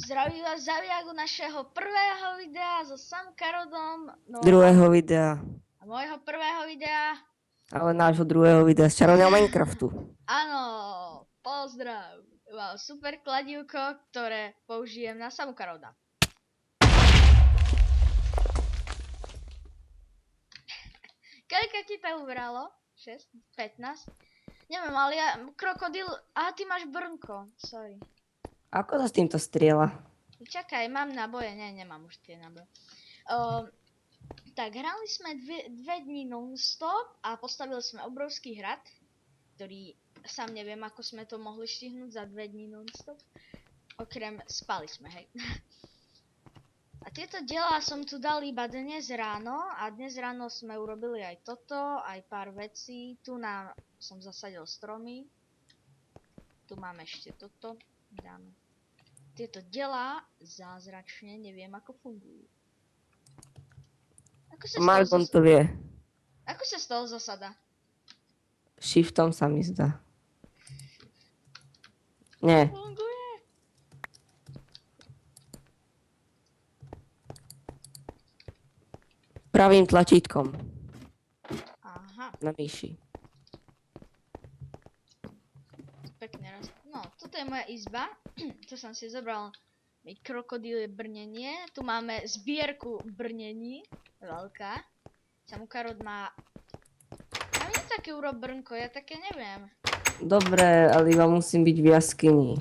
Zdravím vás zaviaku našeho prvého videa so Samkarodom, Druhého videa. a môjho prvého videa. Ale nášho druhého videa z čarovného Minecraftu. Áno, pozdrav. Mám super kladívko, ktoré použijem na Samkaroda. Koľko ti to ubralo? 6? 15? Neviem, ale ja, krokodil, aha, ty máš brnko, sorry. Ako sa s týmto strieľa? Čakaj, mám náboje, nemám už tie náboje. Tak, hrali sme dve dní non-stop a postavili sme obrovský hrad, ktorý sám neviem, ako sme to mohli štihnúť za 2 dní non-stop. Okrem spali sme, hej. A tieto diela som tu dal iba dnes ráno a dnes ráno sme urobili aj toto, aj pár vecí. Tu nám som zasadil stromy. Tu máme ešte toto. Dáme. Tieto diela zázračne neviem, ako fungujú. Margon to vie. Ako sa z toho zasada? Shiftom sa mi zdá. Nie. Funguje. Pravým tlačítkom Aha, na myši. pekne raz. No, toto je moja izba. Tu som si zobral mi krokodílie brnenie. Tu máme zbierku brnení. Veľká. Samukarod má... A mne také urob brnko, ja také neviem. Dobre, ale iba musím byť v jaskyni.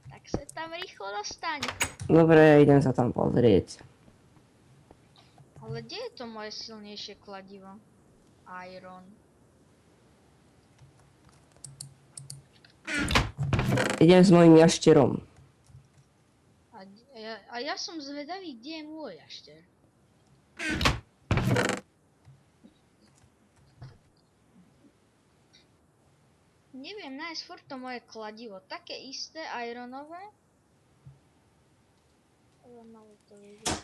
Tak sa tam rýchlo dostaň. Dobre, idem sa tam pozrieť. Ale kde je to moje silnejšie kladivo? Iron. Idem s mojím jašterom. A ja som zvedavý, kde je môj jašter. Neviem nájsť furt to moje kladivo. Také isté ironové. Ale malo to vidieť.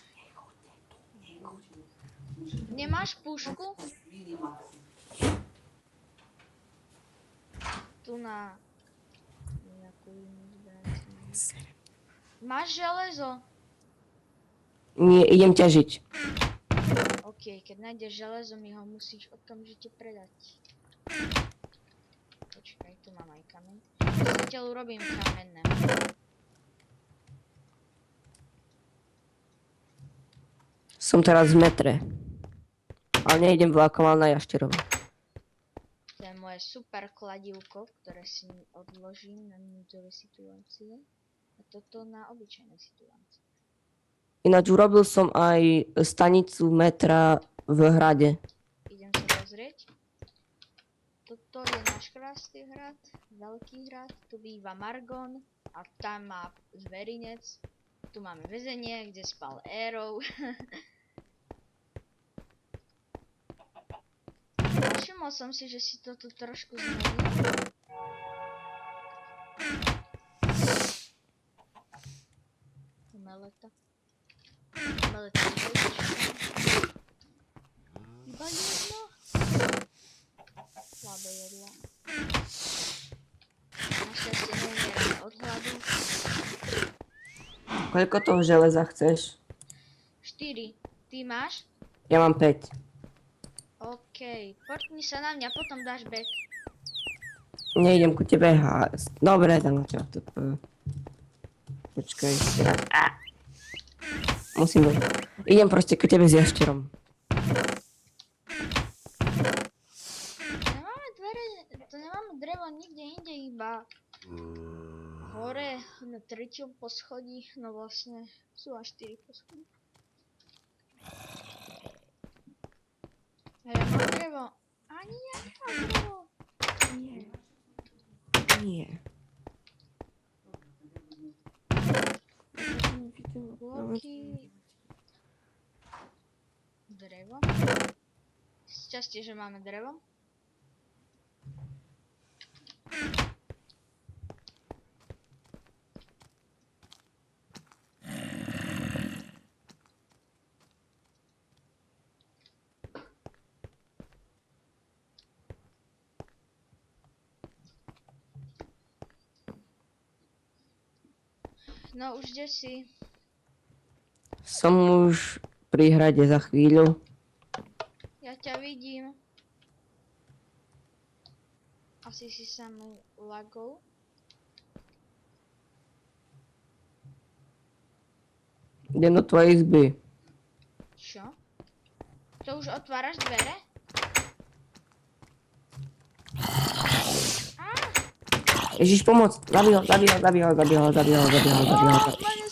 Nemáš pušku? Tu na... nejakú inú zbraň. Máš železo? Nie, idem ťažiť. OK, keď nájdeš železo, mi ho musíš okamžite predať. Počkaj, tu mám aj kameň. Zatiaľ urobím kamenné. Som teraz v metre. Ale nejdem vlakom, ale na jašterovi. To je moje super kladívko, ktoré si odložím na núdzové situácie. A toto na obyčajné situácie. Ináč urobil som aj stanicu metra v hrade. Idem sa pozrieť. Toto je náš krásny hrad, veľký hrad. Tu býva Margon a tam má zverinec. Tu máme väzenie, kde spal Arrow. Všimol som si, že si to tu trošku zmenil. Meleta. Meleta, iba jedno. Slabé jedlo. Našťastie neumierame od hladu. Koľko toho železa chceš? 4. Ty máš? Ja mám 5. OK. Portni sa na mňa, potom dáš back. Nejdem ku tebe. Dobre, tam na čo. Počkaj. Musím dojť. Idem proste ku tebe s jašterom. Nemáme dvere, to nemáme drevo nikde inde, iba hore na 3. poschodí, no vlastne sú až 4 poschodí. A ja mám drevo. Ani ja nemám drevo. Nie. Bloky. Drevo. Šťastie, že máme drevo. No už kde si? Som už pri hrade za chvíľu. Ja ťa vidím. Asi si sa mu lagol. Idem do tvojej izby. Čo? To už otváraš dvere? Ježiš, pomoc! Zabij ho. Mene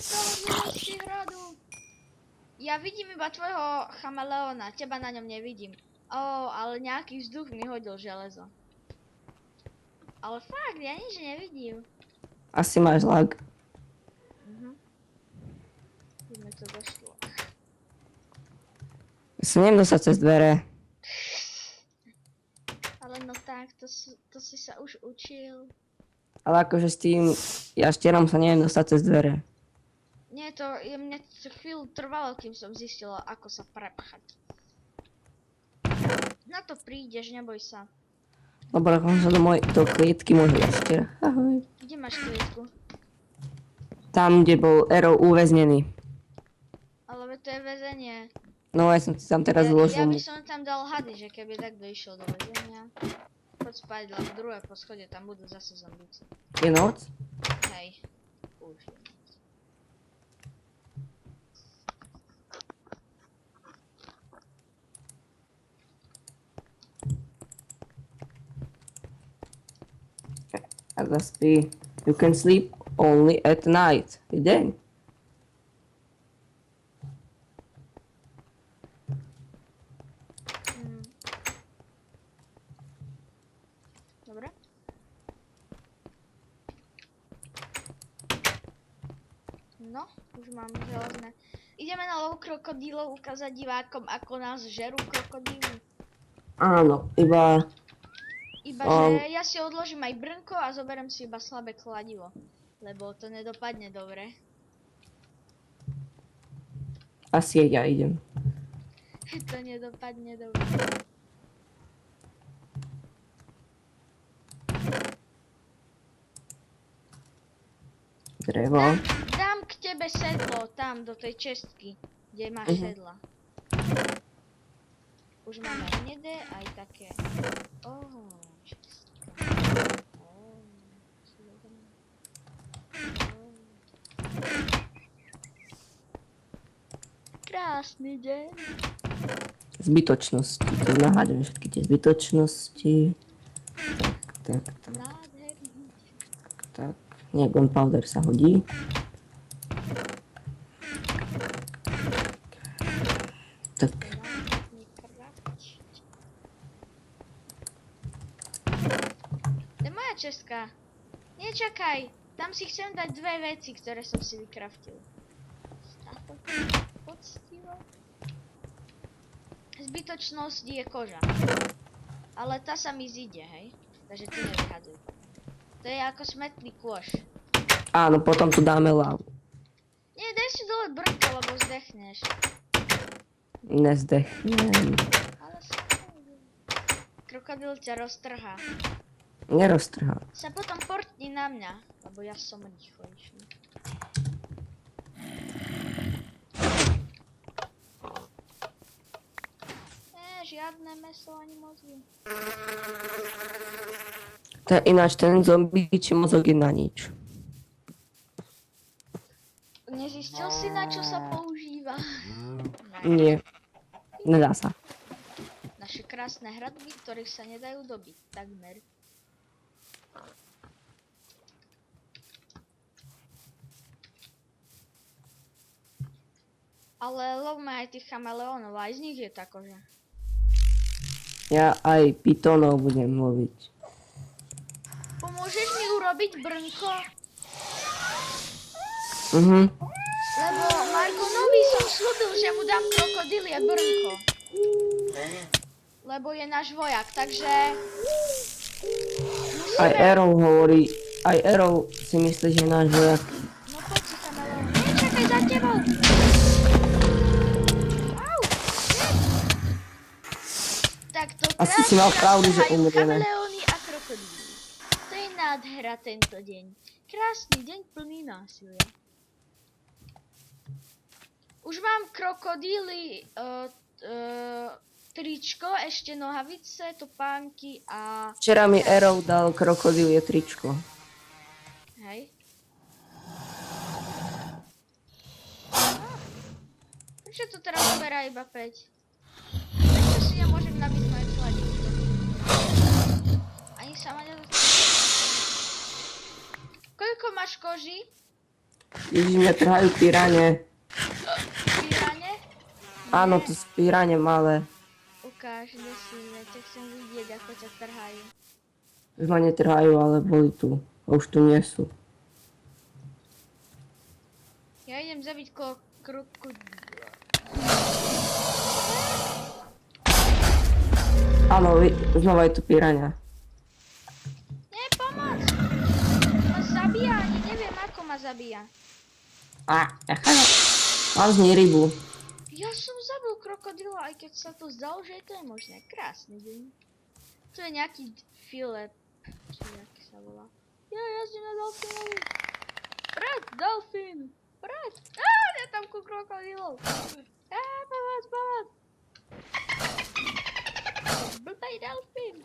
spravodlivosti hradu. Ja vidím iba tvojho chameleona, teba na ňom nevidím. Ale nejaký vzduch mi hodil železo. Ale fakt, ja nič nevidím. Asi máš lag. Keď mi to došlo. Ja sa neviem dostať cez dvere. Ale no tak, to si sa už učil. Ale akože s tým jaštierom sa neviem dostať cez dvere. Nie, mne to chvíľu trvalo, kým som zistila, ako sa prepchať. Na to prídeš, neboj sa. Dobre, chodím sa do klietky môjho jaštiera. Ahoj. Kde máš klietku? Tam, kde bol Arrow uväznený. Ale to je väzenie. No ja som si tam teraz Ja zložil. by som tam dal hady, že keby takto išiel do väzenia. Poď spať, lebo druhé poschodie, tam budú zase zombíci. Je noc? Hej. Už je noc. A zaspí. You can sleep only at night. Je deň. Dobre? No, už mám železné. Ideme na lov krokodílov ukázať divákom, ako nás žerú krokodíly. Áno, iba... Iba, že ja si odložím aj brnko a zoberiem si iba slabé kladivo. Lebo to nedopadne dobre. Asi ja idem. To nedopadne dobre. Drevo. Dám k tebe sedlo, tam, do tej čestky, kde máš sedla. Už máme hnedé, aj také. Čestka. Krásny deň. Zbytočnosti. Tu nahádame všetky tie zbytočnosti. Tak. Nádherný. Tak. Nie, gunpowder sa hodí. Tak. To je moja čestka. Nečakaj. Tam si chcem dať dve veci, ktoré som si vykraftil. Poctivo. Zbytočnosť je koža. Ale tá sa mi zíde, hej? Takže ty nevyhaduj. To je ako smetný kôš. Áno, potom tu dáme lávu. Nie, daj si dole brnko, lebo zdechneš. Nezdechnem. Ale sa krokodil ťa roztrhá. Neroztrhá. Sa potom portni na mňa, lebo ja som rýchlejší. Žiadne mäso ani mozgy. To je ináč ten zombíči mozog je na nič. Nezistil si, na čo sa používa? Nie. Nedá sa. Naše krásne hradby, ktorých sa nedajú dobiť, takmer. Ale lovme aj tých chameleónov, aj z nich je tá koža. Ja aj pitonov budem loviť. Pomôžeš mi urobiť brnko? Lebo Margonovi som slúbil, že mu dám krokodílie brnko. Lebo je náš vojak, takže... Aj Arrow hovorí, aj Arrow si myslí, že je náš vojak. No poď si chameleón. Nečakaj za tebou! Au! Takto Asi si mal pravdu, že ťahajú umrieme. chameleóny a krokodíly. To je nádhera tento deň. Krásny deň plný násilia. Už mám krokodíly, tričko, ešte nohavice, topánky a... Včera mi Arrow dal krokodílie tričko. Hej. Prečo to teraz zoberá iba 5? Prečo si nemôžem nabiť moje chladíčko? Ani sa ma Koľko máš koží? Ježiš, mňa trhajú pirane. Pírane? Áno, to sú pirane malé. Ukáž, kde si, veď chcem vidieť, ako ťa trhajú. Už ma netrhajú, ale boli tu. A už tu nie sú. Ja idem zabiť krokodíla. Áno, znova je tu pirania. Nie, pomoc! Ma zabíja, ani neviem, ako ma zabíja. Mám z nej rybu. Ja som zabil krokodila, aj keď sa to zdalo, že to je možné. Krásny deň. To je nejaký Filip, či aký sa volá. Ja jazdím na delfínovi. Pred, delfín! Pred! Je tam ku krokodilov. Pomoc! Blbej delfín.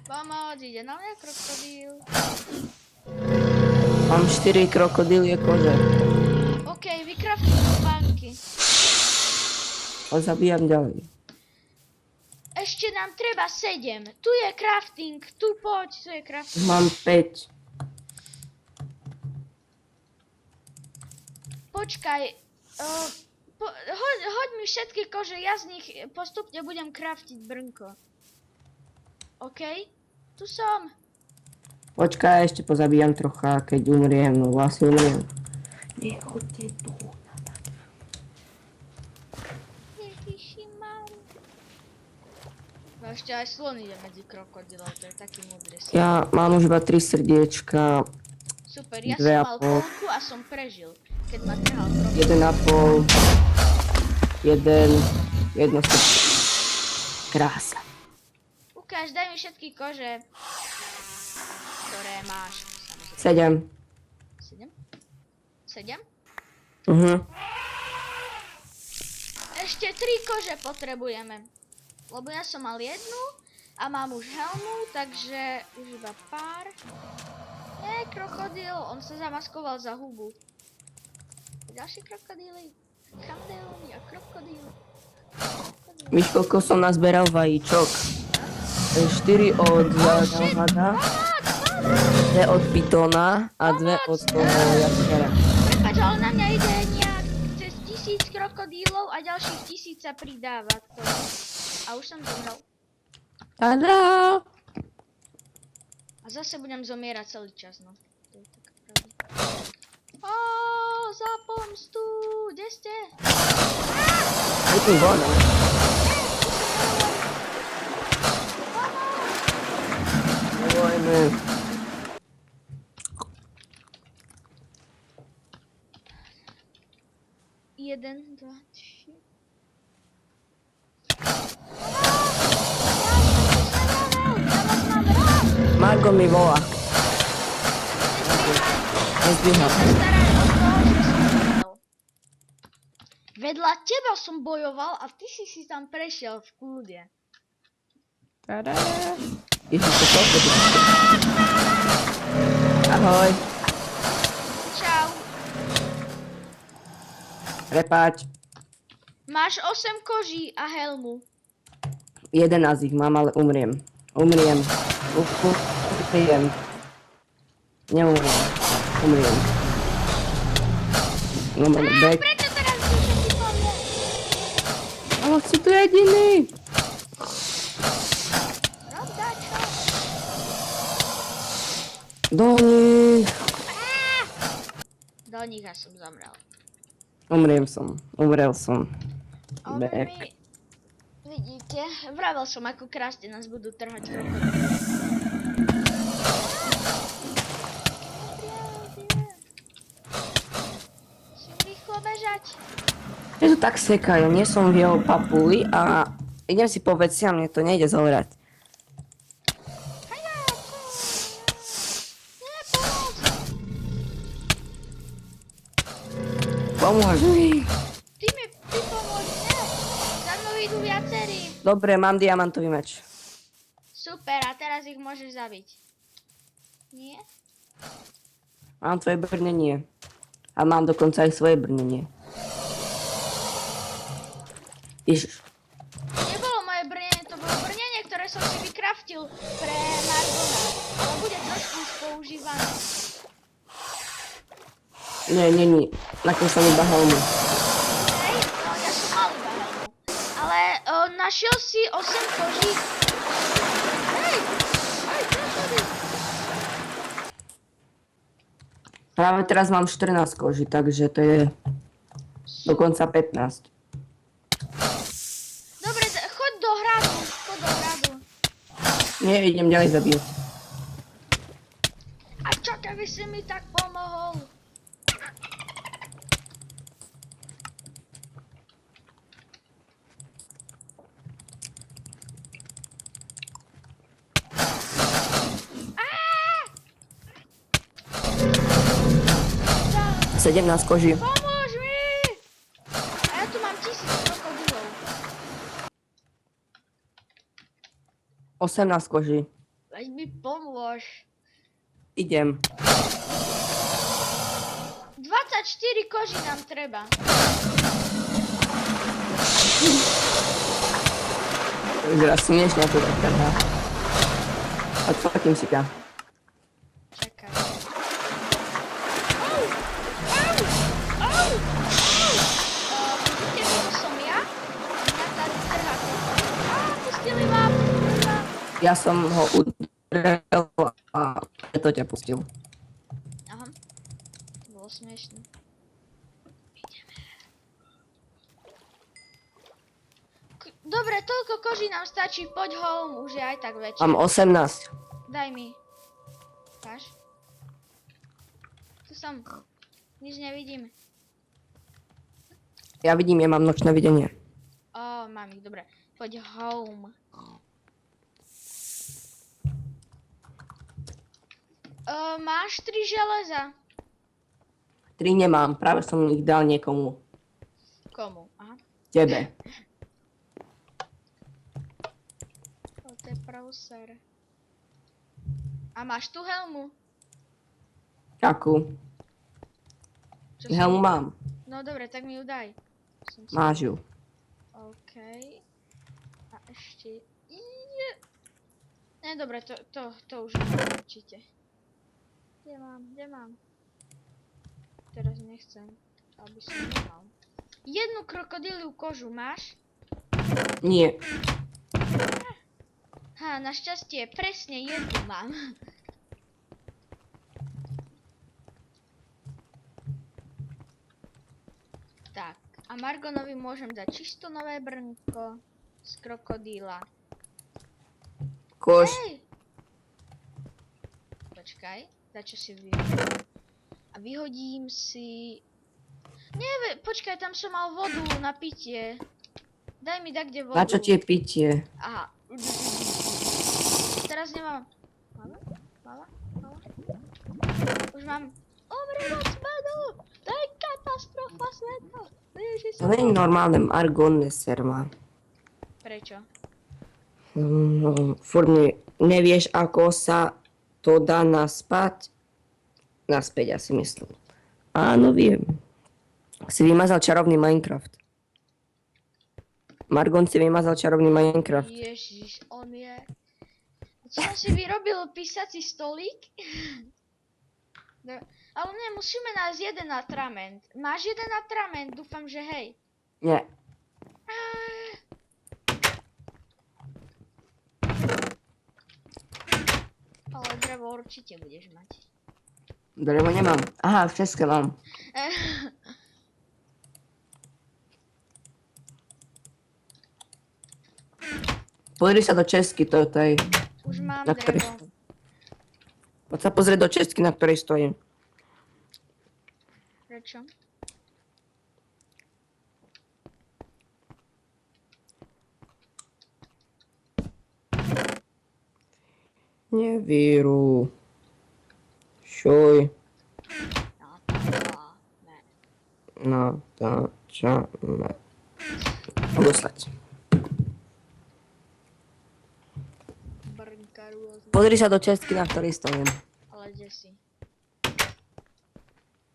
Pomoc, ide na mňa krokodil. Mám 4 krokodílie kože. OK, vykraftuj topánky. A zabíjam ďalej. Ešte nám treba 7. Tu je crafting, tu poď, tu je crafting. Mám 5. Počkaj, hoď mi všetky kože, ja z nich postupne budem craftiť brnko. OK? Tu som. Počkaj, ešte pozabíjam trocha, keď umriem, no vlastne umriem. Nechoďte tu. No ešte aj slon ide medzi krokodilov, to je taký múdry slon. Ja mám už iba 3 srdiečka, Super, ja dve som a mal pol. polku a som prežil, keď ma trhal krokodil. 1,5, 1 srdce. Krása. Ukáž, daj mi všetky kože, ktoré máš. 7. 7? 7? Ešte 3 kože potrebujeme. Lebo ja som mal jednu a mám už helmu, takže už iba pár. Nie, krokodil, on sa zamaskoval za hubu. Ďalší krokodíly. Chameleóny a krokodíl. Víš, koľko som nazberal vajíčok? 4 od hada, 2 od pitona a 2 od toho jaskara. Prepáč, ale na mňa ide nejak cez 1000 krokodílov a ďalších 1000 sa pridáva k tomu. A už som zomrel. Tada! A zase budem zomierať celý čas, no. To je taká pravda. Za pomstu! Kde ste? Pekný voda. Nebojme. Jeden, dva, tři. Margo mi volá. Nezbíham. Vedľa teba som bojoval a ty si tam prešiel v kľude. Tada. Ježiš, to koľko tu? Ahoj. Čau. Prepáč. Máš 8 koží a helmu. 11 ich mám, ale umriem. Umriem. Neumriem. Umriem. Back. Prečo teraz všetci po mne? Ale si tu jediný. Rob dačo. Do nich. Do nich ja som zomrel. Umrel som. Ale Back. my... Vidíte, vravel som, ako krásne nás budú trhať krokodíly. Musím rýchlo bežať. Ja tu tak sekajú, nie som v jeho papuli a idem si po veci a mne to nejde zohrať. Hajá, nie, Pomôž mi. Ty pomôž, ne? Za mnou idú viacerí. Dobre, mám diamantový meč. Super, a teraz ich môžeš zabiť. Nie? Mám tvoje brnenie. A mám dokonca aj svoje brnenie. Ježiš. To nebolo moje brnenie, to bolo brnenie, ktoré som si vykraftil pre Margona. Ale bude trošku už používané. Nie. Nakon som iba helmu. Hej, no ja som mal iba helmu. Ale našiel si 8 koží. Hej, čo tady? Práve teraz mám 14 koží, takže to je dokonca 15. Dobre, choď do hradu. Nie, idem ďalej zabíjať. A čo keby si mi tak pomohol? Á! 17 koží. Pomôž mi! A ja tu mám 1000 krokodilov. 18 koží. Veď mi pomôž. Idem. 24 koží nám treba. Vyzerá smiešne to tak trhá. Odfotím si ťa. Čakaj. Au! Au! Vidíte, že to som ja? Mňa tady trhá krokodil. Pustili ma. Ja som ho udrel a preto ťa pustil. Aha. Bolo smiešne. Ideme. Dobre, toľko koží nám stačí, poď home, už je aj tak večer. Mám 18. Daj mi. Máš? Tu som. Nič nevidím. Ja vidím, ja mám nočné videnie. Mám ich, dobre. Poď home. Máš 3 železa? 3 nemám, práve som ich dal niekomu. Komu? Aha. Tebe. To je prauser. A máš tu helmu? Akú? Čo Helmu mám. No dobre, tak mi ju daj. Máš ju. OK. A ešte... Ne, dobre, to už mám určite. Kde mám? Teraz nechcem, aby som nemal. Jednu krokodíliu kožu máš? Nie. Našťastie, presne jednu mám. Tak, a Margonovi môžem dať čisto nové brnko z krokodíla. Kož. Hej! Počkaj, čo si vyhodím. A vyhodím si... Nie, počkaj, tam som mal vodu na pitie. Daj mi kde vodu. Na čo ti je pitie? Aha. Teraz nemám... Mala? Už mám... Omri moc medu! To je katastrofa sveta! To nie je normálne, Margon serma. Prečo? Furt nevieš, ako sa to dá naspäť. Naspäť, ja si myslím. Áno, viem. Si vymazal čarovný Minecraft. Margon si vymazal čarovný Minecraft. Ježiš, on je... Čo som si vyrobil písací stolík? Ale ne, musíme nájsť jeden atrament. Máš jeden atrament? Dúfam, že hej. Nie. Ale drevo určite budeš mať. Drevo nemám. Aha, všetko mám. Pozri sa do česky, to je... Už mám Na ktorej drevo. Poď sa pozrieť do česky, na ktorej stojím. Prečo? Nevíru. Šuj. No, ne. No, to čo má odoslať. Brnka rôzne. Pozri sa do čestky, na ktorej stojím. Ale kde si?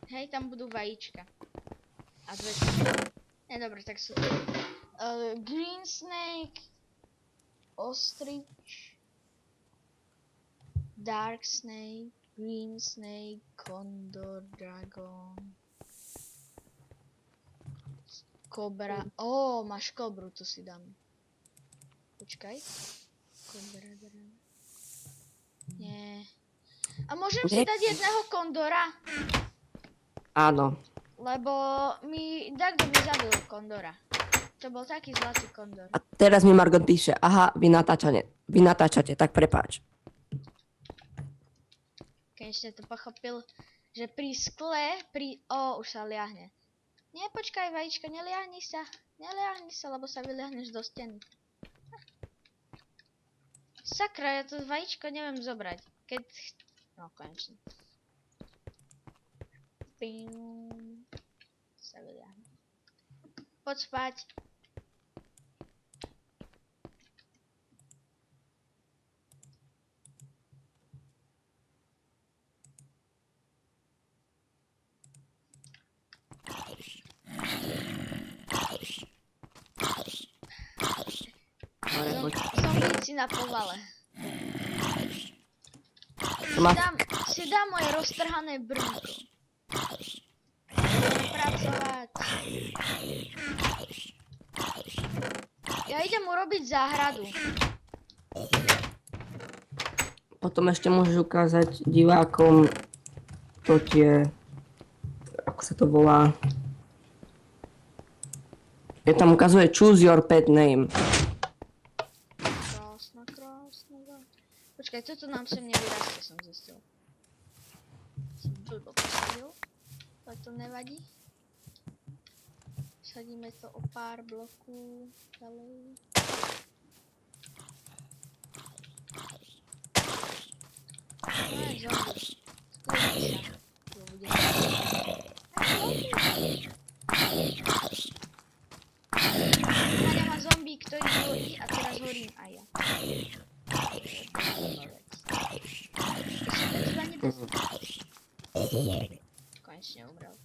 Hej, tam budú vajíčka. A dve. Dobre, tak sú to. Green snake. Ostrich. Dark snake. Green snake. Condor. Dragon. Kobra. Máš kobru, tu si dám. Počkaj. Kobra, dragon. Nie. A môžem si dať jedného kondora? Áno. Lebo Dakdo mi zabil kondora. To bol taký zlatý kondor. A teraz mi Margot píše, aha, vy natáčate, tak prepáč. Konečne to pochopil, že pri skle, už sa liahne. Nie, počkaj, vajíčka, neliahni sa, lebo sa vyliahneš do steny. Sakra, ja to vajíčko neviem zobrať. No, konečne. Ping. Sa vyliahne. Poď spať. Zombíci na povale. Si dám moje roztrhané brnko. Idem pracovať. Ja idem urobiť záhradu. Potom ešte môžeš ukázať divákom to tie, ako sa to volá. Je tam ukazuje choose your pet name. Krásna. Počkaj, toto nám sem nevyrastie, som zistil. Som blbo posadil. Ale to nevadí. Sadíme to o pár bloků ďalej. Zombie. Skúšaj sa. To bude. Má zombie, ktorý horí a teraz horím aj ja. Konečne umrel.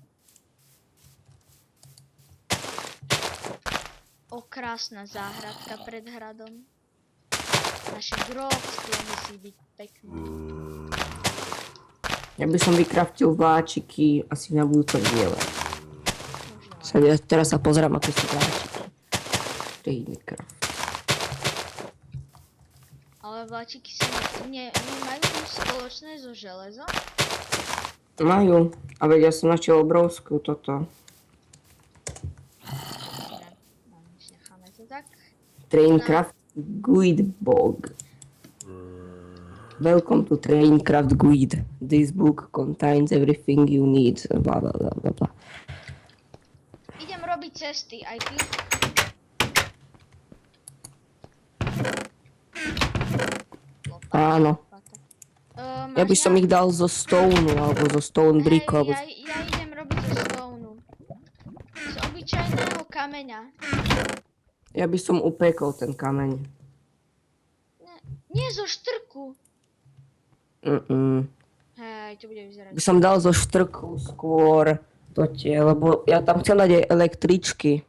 Krásna záhradka pred hradom. Naše gróbstvo musí byť pekné. Ja by som vykraftil vláčiky asi na budúce diele. Teraz sa pozerám, aké sú vláčiky. Minecraft. Ale vláčiky sa nemajú nič spoločné so železom? Majú. A veď ja som našiel obrovskú toto. Necháme to tak. Traincraft Guidebog. Welcome to Traincraft Guide. This book contains everything you need. Blah, blah, blah, blah, blah. Idem robiť cesty, aj ty. Áno. Ja by som ich dal zo stone alebo zo stone brick. Ja idem robiť zo stone. Z obyčajného kameňa. Ja by som upekol ten kameň. Nie zo štrku. Hej, to bude vyzerať. By som dal zo štrku skôr to tie, lebo ja tam chcem dať aj električky.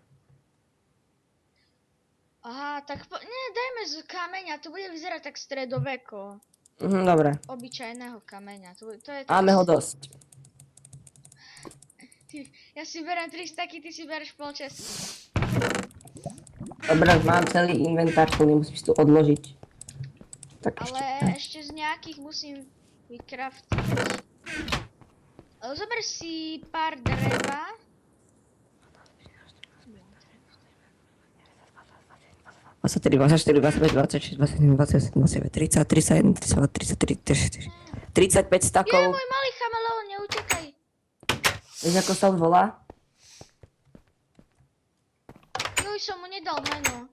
Aha, tak dajme z kameňa, to bude vyzerať tak stredoveko. Dobre. Obyčajného kameňa, to je... Máme ho dosť. Ja si berem 300, ty si bereš pol česky. Dobre, mám celý inventár, to nemusíš tu odložiť. Tak ale ešte z nejakých musím vykraftiť. Zober si pár dreva. 23, 24, 25, 26, 27, 28, 29, 30, 31, 32, 33, 34, 35 stakov. Môj malý chameleón, neutekaj. Vieš, ako sa on volá? Juj, som mu nedal meno.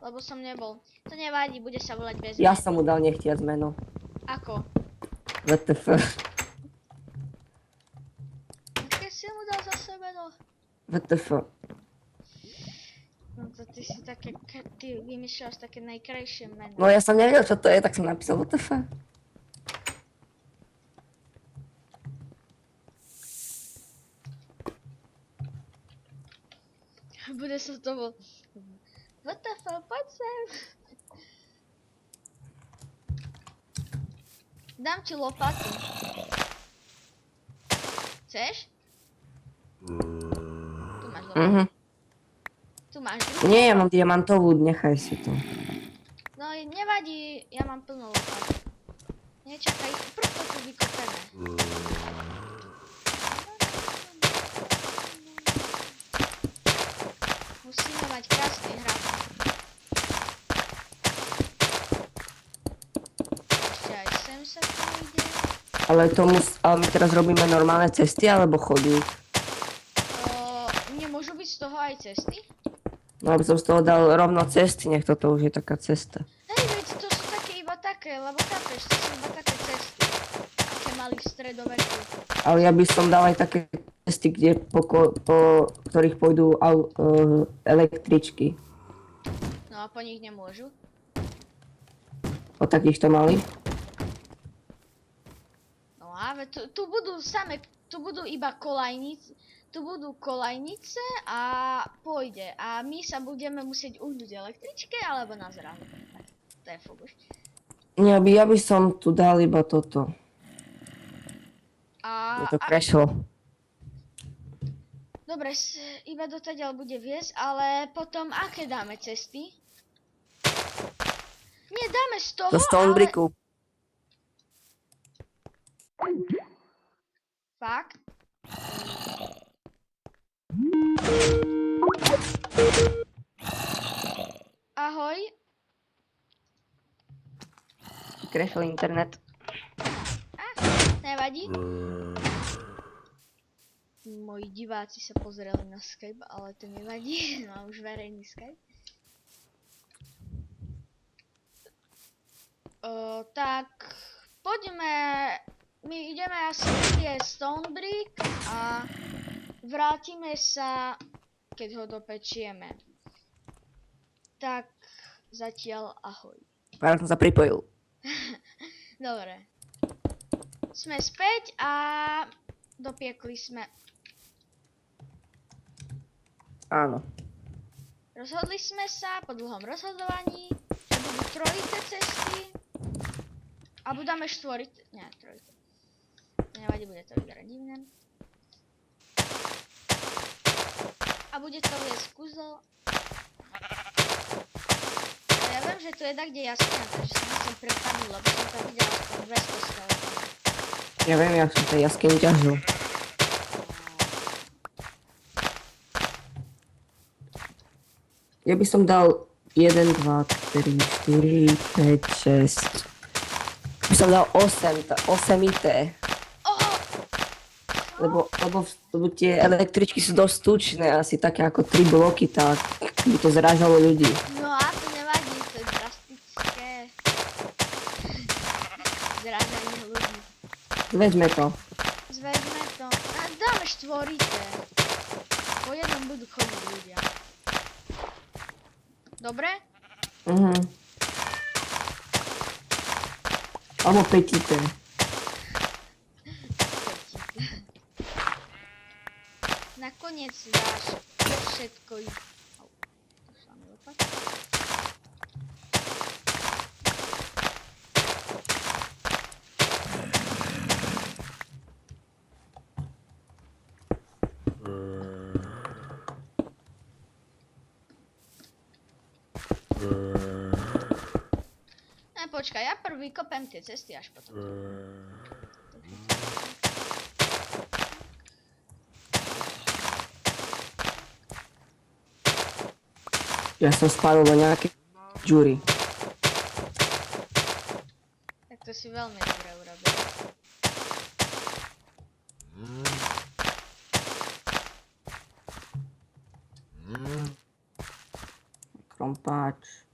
Lebo som nebol. To nevadí, bude sa volať bez Ja mena. som mu dal nechtiac meno. Ako? WTF. Aké si mu dal zase meno? WTF. No to ty si také, ty vymýšľaš také najkrajšie meno. No ja som nevedel, čo to je, tak som napísal WTF. Bude sa to bol... WTF, poď sem. Dám ti lopatu. Chceš? Tu máš lopatu. Tu máš druhú. Nie, ja mám diamantovú, nechaj si to. No nevadí, ja mám plnú lopatu. Nečakaj, prosto tu vykopeme. Musíme mať krásny hrad. Ešte aj sem sa pôjde. Ale my teraz robíme normálne cesty alebo chodník? Nemôžu byť z toho aj cesty? No aby som z toho dal rovno cesty, nech toto už je taká cesta. Hej, veď to sú také iba také, lebo chápeš, to sú iba také cesty. Aké mali v stredoveku. Ale ja by som dal aj také cesty, kde po ktorých pôjdu električky. No a po nich nemôžu. O takýchto mali. No a tu budú iba kolajnice. Tu budú kolajnice a pôjde. A my sa budeme musieť uhnúť električke alebo na zrahu. To je foguš. Ja by som tu dal iba toto. Je to krešlo. Dobre, iba dotaďaľ bude viesť, ale potom aké dáme cesty? Nie, dáme z toho, Do Stonebricku. Fakt? Ahoj. Krešlo internet. Nevadí. Moji diváci sa pozreli na Skype, ale to nevadí. Mám už verejný Skype. Tak poďme. My ideme asi tie Stonebrick a vrátime sa, keď ho dopečieme. Tak zatiaľ ahoj. Práve som sa pripojil. Dobre. Sme späť a dopiekli sme. Áno. Rozhodli sme sa po dlhom rozhodovaní, že budú trojité cesty a budeme štvorité. Nie, trojité. Nevadí, bude to vyzerať divné. A bude to viesť kuzo. A ja viem, že tu je tak, kde jaskina, takže sa musím prepadnúť, lebo som tam videl aspoň 200 skeletónov. Ja viem, jak som tej jaskyni ťažil. Ja by som dal 1, 2, 3, 4, 5, 6. By som dal 8 ité. Lebo tie električky sú dosť tučné, asi také ako 3 bloky, tak by to zrážalo ľudí. No a to nevadí, to je drastické zrážanie ľudí. Zveďme to. Zvedme to. A dáme štvorité. Po jednom budú chodiť ľudia. Dobre? Alebo 5 ité. Nakoniec dáš všetko. To sa mi opáči. Ne, počkaj, ja prvý kopem tie cesty až potom. Ja som spadol do nejakej džúry. Tak to si veľmi dobre urobil. Krompáč.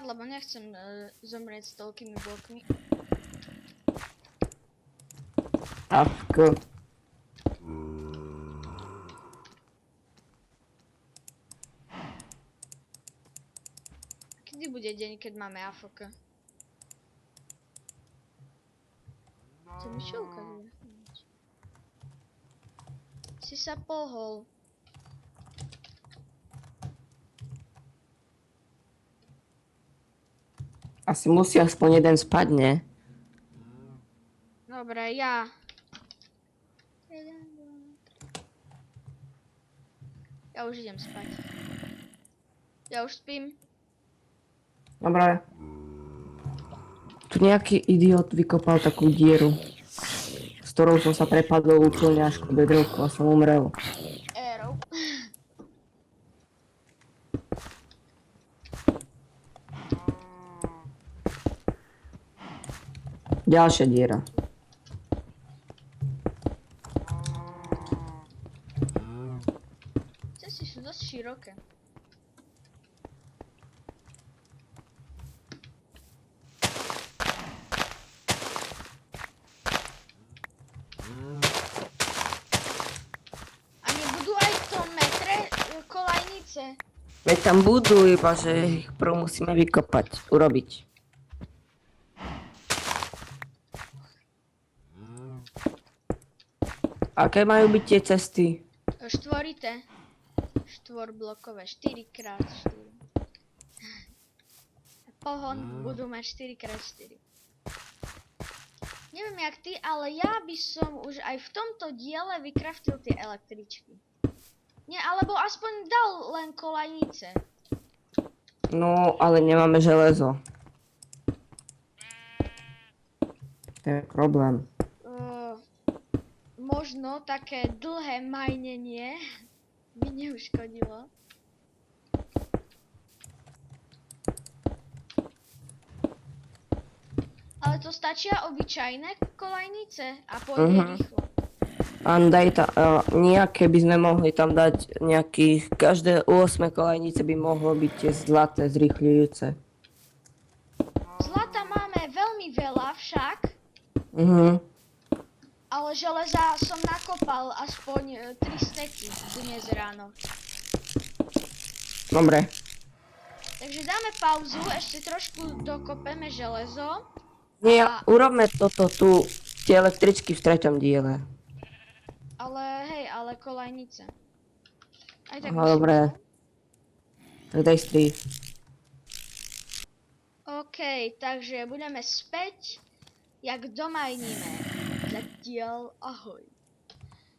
lebo nechcem zomrieť s toľkými blokmi. Avko. Kedy bude deň, keď máme AFK? To mi čo ukazuje? Si sa pohol. Asi musí aspoň jeden spať, nie? Dobre, ja. Ja už idem spať. Ja už spím. Dobre. Tu nejaký idiot vykopal takú dieru, s ktorou som sa prepadol úplne až po bedrovku a som umrel. Arrow. Ďalšia diera. Cesty sú dosť široké. A nebudú aj v tom metre kolajnice? Veď tam budú, iba že ich prv musíme vykopať, urobiť. Aké majú byť tie cesty? Štvorité. Štvorblokové, 4x4. Pohon budú mať 4x4. Neviem jak ty, ale ja by som už aj v tomto diele vykraftil tie električky. Nie, alebo aspoň dal len kolajnice. No, ale nemáme železo. To je problém. Možno také dlhé majnenie by neuškodilo. Ale to stačia obyčajné kolajnice a pôjde rýchlo. A nejaké by sme mohli tam dať nejakých, každé 8 kolajnice by mohlo byť tie zlaté, zrýchľujúce. Zlata máme veľmi veľa však, ale železa som nakopal aspoň 3 steky dnes ráno. Dobre. Takže dáme pauzu, ešte trošku dokopeme železo. Nie, urobme toto tu, tie električky v 3. diele. Ale hej, ale kolajnice. Aj tak Aha, dobre. Tak daj strív. OK, takže budeme späť, jak domajníme. Zatiaľ ahoj.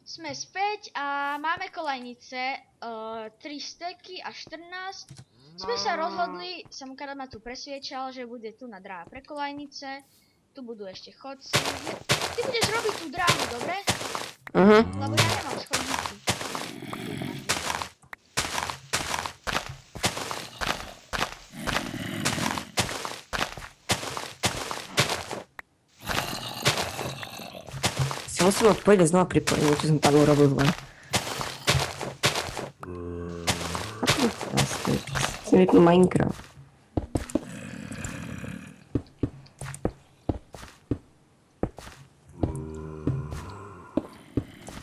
Sme späť a máme kolajnice, 3 steky a 14. Sme sa rozhodli, Samokara ma tu presviečal, že bude tu na dráha pre kolajnice. Tu budú ešte chodci. Ty budeš robiť tú dráhu, dobre? Lebo ja nemám schodníky. Si musím odpovedať znova pripojiť, čo som tam urobil zle. Si vypnú Minecraft.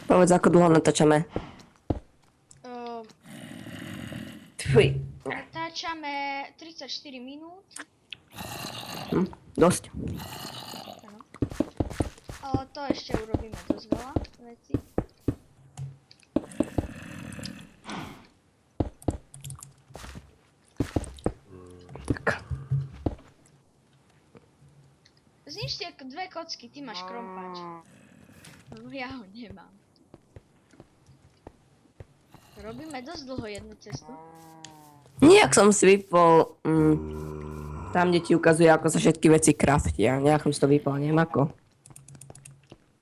Povedz, ako dlho natáčame. Fuj. Natáčame 34 minút. Dosť. Áno. Ale to ešte urobíme dosť veľa vecí. Zničte 2 kocky, ty máš krompáč. No ja ho nemám. Robíme dosť dlho jednu cestu. Nijak som si vypol tam, kde ti ukazuje, ako sa všetky veci craftia. Nejak som si to vypol, neviem ako.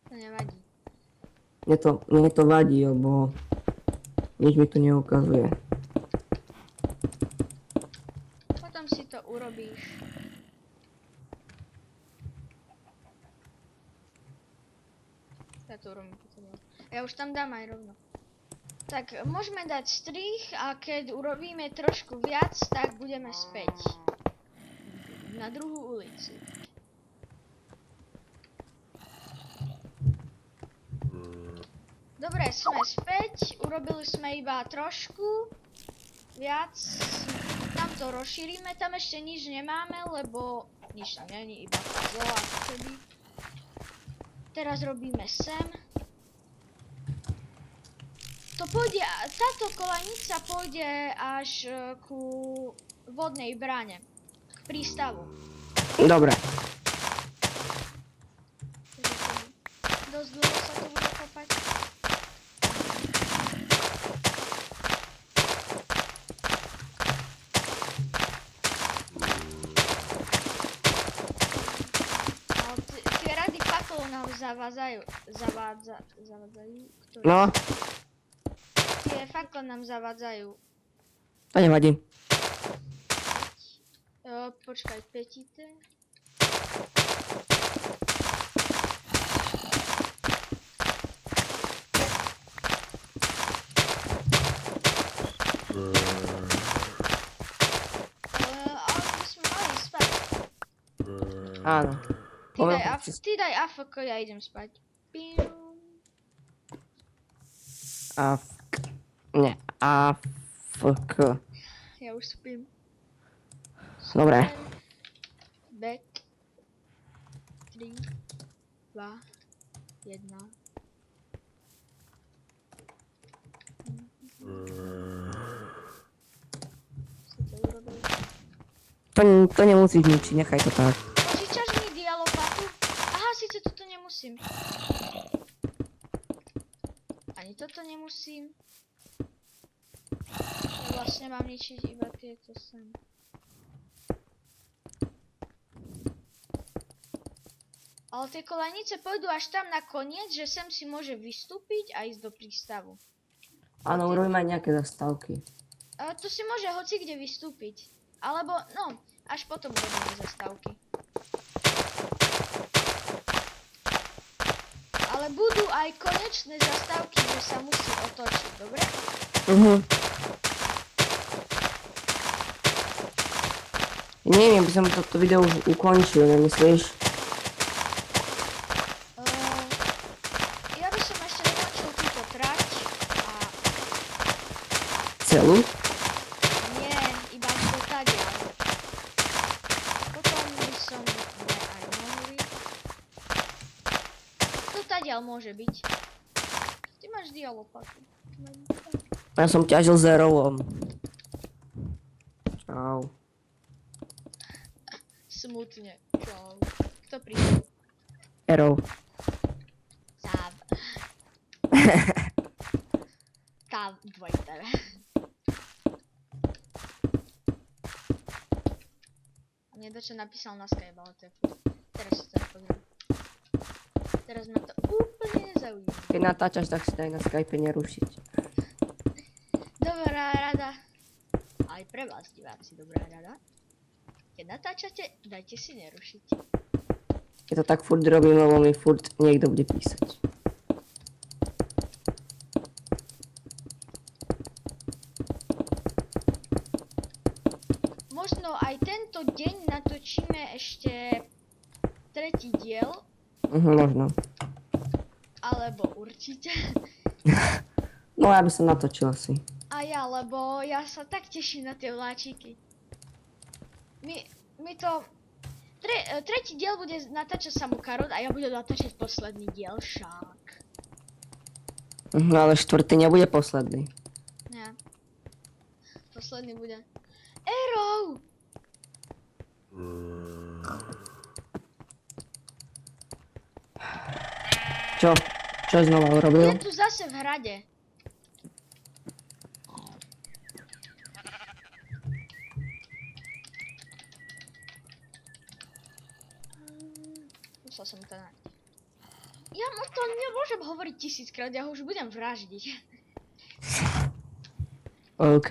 To nevadí. Mne to vadí, lebo nič mi to neukazuje. Potom si to urobíš. Ja to urobím potom. Ja už tam dám aj rovno. Tak môžeme dať strih a keď urobíme trošku viac, tak budeme späť. na druhú ulicu. Dobre, sme späť, urobili sme iba trošku viac. Tam to rozšírime, tam ešte nič nemáme, lebo nič tam není, iba zola vtedy. Teraz robíme sem. To pôjde, táto kolanica pôjde až ku vodnej bráne, k prístavu. Dobre. Dosť dlho sa to bude kopať. Ale tie rady faklov nám zavádzajú, ktoré? No, Tie fakle nám zavádzajú. to nevadí. Počkaj, petite. Ale by sme mali spať. Áno. Ty daj AFK, ja idem spať. Piu. Nie, AFK. Ja už spím. Dobre. Back. 3, 2, 1. To nemusíš ničiť, nechaj to tak. Požičaš mi dialopatu? Aha, síce toto nemusím. Ani toto nemusím. Ja vlastne mám ničiť iba tieto sem. Ale tie kolajnice pôjdu až tam na koniec, že sem si môže vystúpiť a ísť do prístavu. Áno, urobíme aj nejaké zastávky. To si môže hoci kde vystúpiť. Alebo, no, až potom robíme zastávky. Ale budú aj konečné zastávky, že sa musí otočiť, dobre? Neviem, by som toto video už ukončil, nemyslíš? Ja by som ešte dokončil túto trať a Celú? nie, iba dotadiaľ. Potom by som aj mohli. Dotadiaľ môže byť. Ty máš dialopatu. Ja som ťažil zerovom. Čau. Smutne. Čau. Kto prišiel? Erov. Sáv. Tá dvojité. Niedačo napísal na Skype, ale to je furt. Teraz si to nepozriem. Teraz ma to úplne nezaujíma. Keď natáčaš, tak si daj na Skype nerušiť. Dobrá rada. Aj pre vás, diváci, dobrá rada. Keď natáčate, dajte si nerušiť. Ja to tak furt robím, lebo mi furt niekto bude písať. Možno aj tento deň natočíme ešte tretí diel, Možno. alebo určite. No ja by som natočil asi. A ja, lebo ja sa tak teším na tie vláčiky. My to... Tretí diel bude natáčať samú Karot a ja budem natáčať posledný diel však. Ale štvrtý nebude posledný. Nie. Posledný bude... Arrow! Čo? Čo znova urobil? Je tu zase v hrade. Musel som to nájsť. Ja to nemôžem hovoriť 1000-krát, ja ho už budem vraždiť. OK.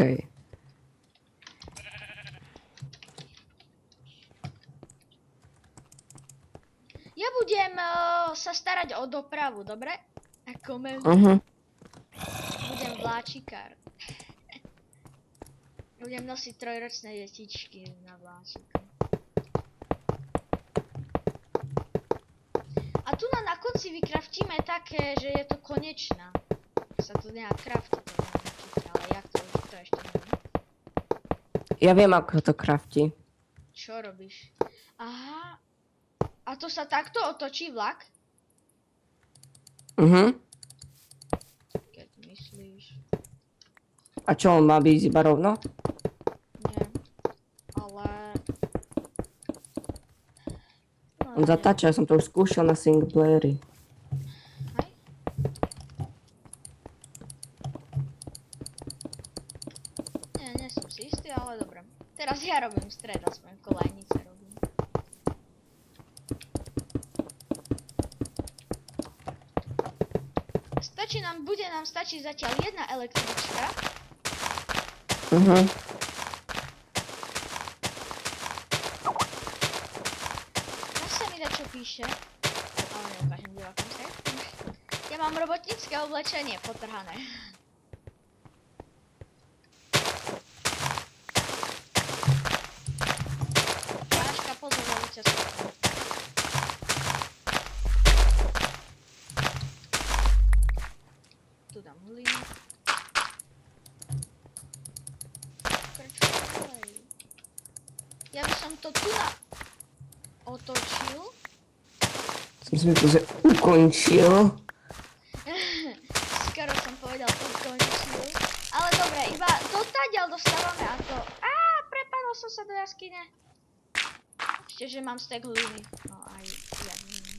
Ja budem sa starať o dopravu, dobre? Ako budem vláčikár. Budem nosiť trojročné detičky na vláčiku. si vykraftíme také, že je to konečná. Sa to nejak krafti, to neviem určite, ale jak to ešte neviem. Ja viem, ako to krafti. Čo robíš? Aha. A to sa takto otočí vlak? Keď myslíš. A čo, on má byť iba rovno? Nie. Ale... No, On zatáča, ja som to už skúšal na singleplayeri. Hej? Nie som si istý, ale dobre. Teraz ja robím stred, aspoň kolajnice robím. Bude nám stačiť zatiaľ jedna električka. Zase mi dačo píše. Ale neukážem divákom sa. Ja mám robotnícke oblečenie potrhané. Váška, pozor, ťa skúšam. Tu dám hlinu. Ja by som to tu otočil. Som to ukončil. Skoro som povedal ukončil. Ale dobre, iba dotaďal dostávame a to... prepadol som sa do jaskyne. Ešte, že mám stek hliny. No aj ja neviem.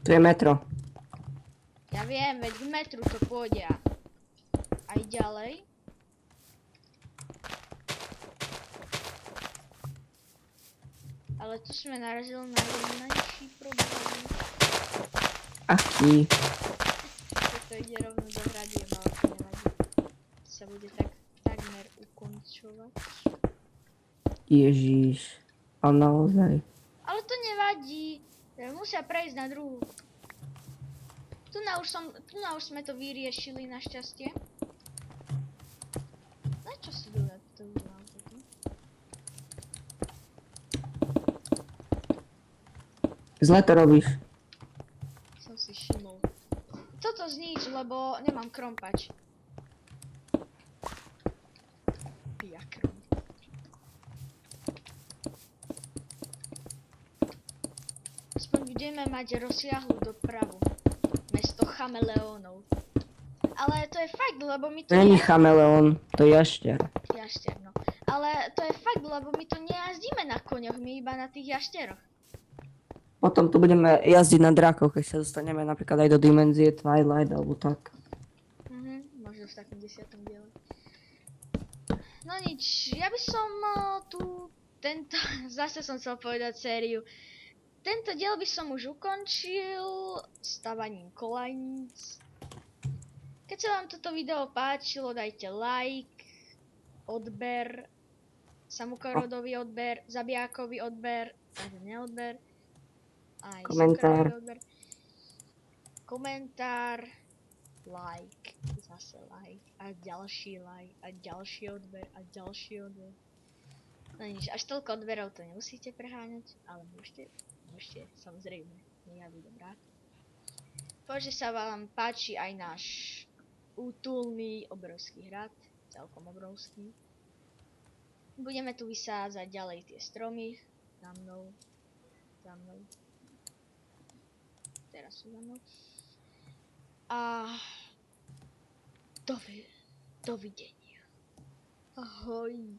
Tu je metro. Ja viem, veď v metru to pôjde aj ďalej. Ale tu sme narazili na najmenší problém. Aký? To ide rovno do hradiem, ale to nevadí. Sa bude takmer ukončovať. Ježiš. A naozaj. Ale to nevadí. Musia prejsť na druhú. Tu na už sme to vyriešili našťastie. Na čo si dodať to udělám toto? Zle to robíš. Som si všimol. Toto znič, lebo nemám krompač. Ja krom. Aspoň budeme mať rozsiahlu dopravu. Mesto chameleónov. Ale to je fakt, lebo my To tu... není chameleón, to je jašter. Jašter, no. Ale to je fakt, lebo my tu nejazdíme na koňoch, my iba na tých jašteroch. Potom tu budeme jazdiť na drakoch, keď sa dostaneme napríklad aj do dimenzie Twilight alebo tak. Možno v takom 10. diele. No nič, ja by som zase som chcel povedať sériu. Tento diel by som už ukončil stavaním kolajníc. Keď sa vám toto video páčilo, dajte like, odber, Samukorodovi odber, Zabijákovi odber, neodber, aj Komentár. Samukorodovi odber. Komentár, like, zase like, a ďalší like, a ďalší odber, a ďalší odber. No nič, až toľko odberov to nemusíte preháňať, ale môžete, samozrejme, ja budem rád. Poďže sa vám páči aj náš útulný obrovský hrad, celkom obrovský. Budeme tu vysádzať ďalej tie stromy, za mnou. Teraz sú za mnou. A dovidenia. Ahoj.